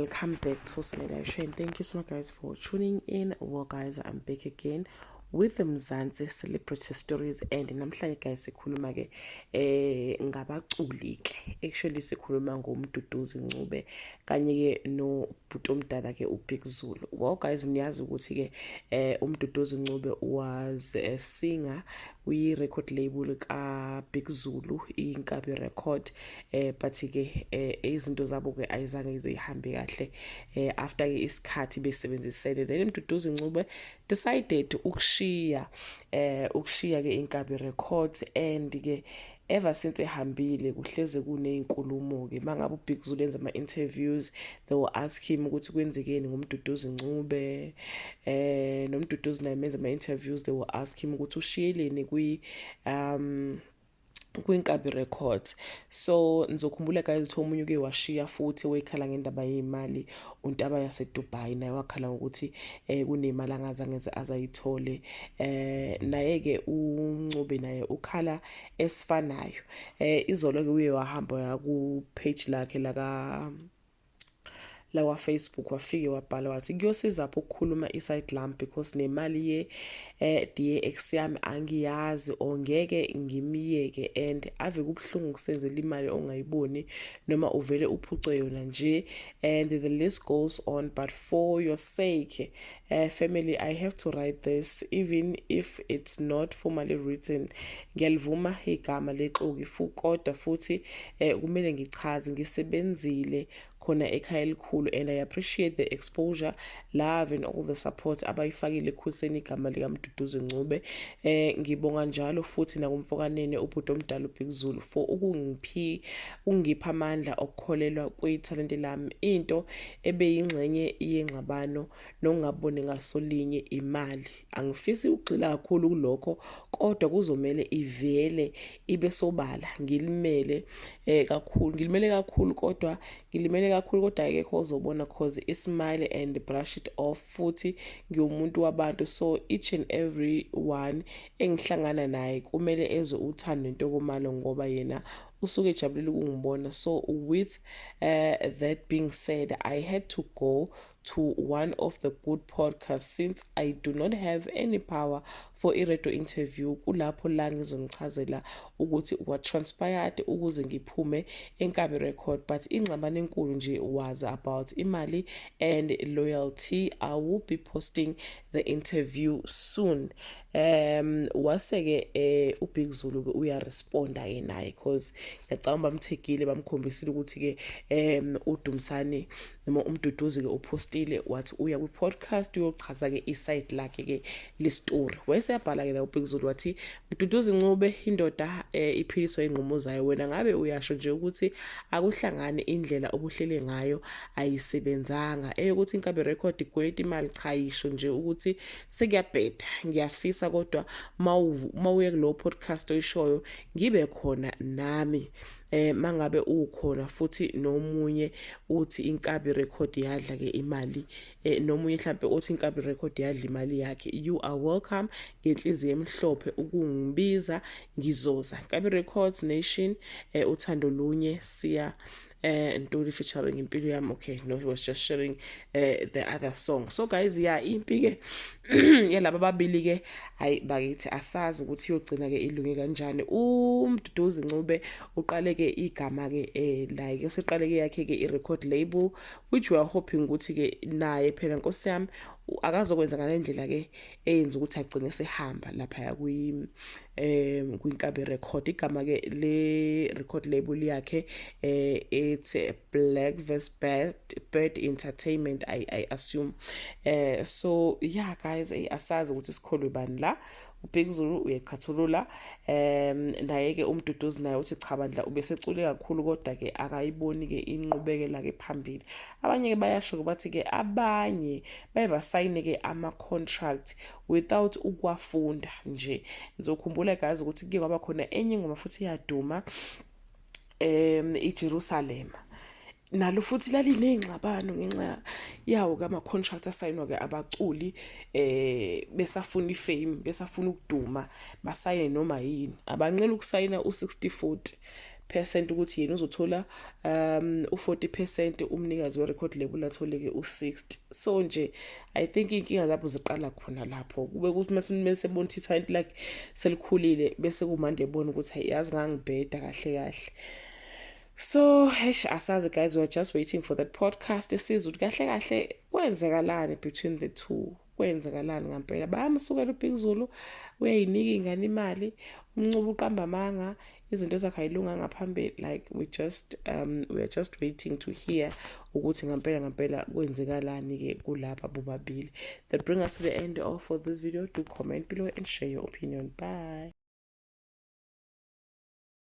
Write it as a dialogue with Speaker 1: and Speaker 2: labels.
Speaker 1: welcome back to Sanela Show, and thank you so much guys for tuning in. Well guys, I'm back again with the Mzansi celebrity stories, and namhlanje guys sikhuluma ke ngabaculi ke. Actually sikhuluma ngoMduduzi Ncube kanye ke no bhuti omdala ke uBig Zulu. Well guys, niyazi ukuthi ke uMduduzi Ncube was a singer kwi record label ka Big Zulu, iNkabi Record, but ke izinto zabo ke ayizange zihambe kahle after ke isikhathi besebenzisene. Then uMduduzi Ncube decided ukushiya ke iNkabi Records, and ke ever since ehambile kuhleze kuney'nkulumo ke mangabe uBig Zulu enza ama interviews, they will ask him ukuthi kwenzekeni ngoMduduzi Ncube, noMduduzi naye menza ama interviews, they will ask him ukuthi ushiyeleni kwiNkabi Records. So nizokhumbula guys ukuthi omunye uke washiya futhi wayekhala ngendaba yezimali, uNtaba yaseDubai naye wakhala ukuthi kunemali angazange azayithole. Naye ke uNcube naye ukhala esifanayo. Izolo ke uye wahamba ku page lakhe lawa Facebook, wafike wabhala wathi kuyosiza lapho ukukhuluma iside lamp because nemali ye DX yami angiyazi ongeke ngimiyeke, and ave kubhlungu kusenzela imali ongayiboni noma uvele uphucwe yona nje, and the list goes on. But for your sake, family, I have to write this even if it's not formally written. Ngiyalivuma igama lexuku kodwa futhi kumele ngichaze ngisebenzile khona ekhaya elikhulu, and I appreciate the exposure, love and all the support abayifakile ekhuliseni igama likaMduduzi Ncube. Ngibonga njalo futhi nakumfokanene ubhuti omdala uBig Zulu for ungipha amandla okukholelwa kwithalente lami, into ebeyingxenye yengxabano nokungaboni ngasolinye imali. Angifisi ugxila kakhulu kulokho, kodwa kuzomela ivele ibe sobala. Ngilimele kakhulu kodwa akekho ozobona cause ismile and brush it off. Futhi ngiwumuntu wabantu, so each and every one engihlangana naye kumele ezwe uthando nentokomalo ngoba yena usuke ejabulile ukungibona. So with that being said, I had to go to one of the good podcasts since I do not have any power for i-radio interview. Kulapho la ngizonichazela ukuthi what transpired ukuze ngiphume eNkabi Record, but ingxabano enkulu nje was about imali and loyalty. I will be posting the interview soon. Waseke uBig Zulu ke uyaresponda ke naye cause ngiyacabanga bamthekile bamkhombisile ukuthi ke uDumsane noma uMduduzi ke upostile wathi uya kwi podcast uyochaza ke iside lakhe ke le story. Weseyabhala ke la uBig Zulu wathi Mduduzi Ncube indoda iphiliswa ingqumo zayo, wena ngabe uyasho nje ukuthi akuhlangane indlela obuhlele ngayo ayisebenzanga, ukuthi iNkabi Record igweta imali, cha yisho nje ukuthi sekuyabheda. Ngiyafisa kodwa mawuye kulo podcast oyishoyo ngibe khona nami mangabe ukhona, futhi nomunye uthi iNkabi Record yadla ke imali, nomunye mhlambe uthi iNkabi Record yadla imali yakhe. You are welcome ngenhliziyo emhlophe ukungibiza, ngizoza. INkabi Records Nation, uthando lunye, siya Ntuli featuring Impilo Yami. Okay, no, he was just sharing the other song. So guys, yeah, impi ke yalaba babili ke hayi bakithi asazi ukuthi iyogcina ke ilunge kanjani. uMduduzi Ncube uqale ke igama ke like seqale ke yakhe ke i-record label, which we are hoping ukuthi ke naye phela Nkosi yami akazokwenza ngalendlela ke eyenza ukuthi agcine sehamba lapha kwiNkabi Record. Igama ke le record label yakhe it's Black vs Bird Entertainment, I assume. So yeah guys, asazi ukuthi sikholwe bani la. uBig Zulu uyekhathulula, naye ke uMduduzi naye uthi cha bandla ubesecule kakhulu kodwa ke akayiboni ke inqubekela ke phambili. Abanye ke bayasho bathi ke abanye bayasayine ke ama contract without ukwafunda nje. Ngizokhumbula guys ukuthi kuke kwaba khona enye ngoma futhi iyaduma iJerusalem, nalo futhi lalineyingxabano ngenxa yawo kama contract asayinwa ke abaculi besafuna ifame, besafuna ukuduma, basayine noma yini. Abanqela ukusayina u6040 percent ukuthi yena uzothola u40%, umnikazi we-record label athole-ke u60. So nje I think inkinga zabo ziqala khona lapho, kube ukuthi mase bona ukuthi ithalent like selikhulile bese kumande ebona ukuthi hayi yazi ngangibheda kahle kahle. So asazi guys, we're just waiting for that podcast esizwe ukuthi kahle kahle kwenzekalani between the two, kwenzekalani ngempela. Bayamsukela uBig Zulu, uyayinika ingane imali, umncubo uqamba amanga, izinto zakhe ayilunga ngaphambili. Like we are just waiting to hear ukuthi ngempela kwenzekalani ke kulapha bobabili. That brings us to the end of this video. Do comment below and share your opinion. Bye.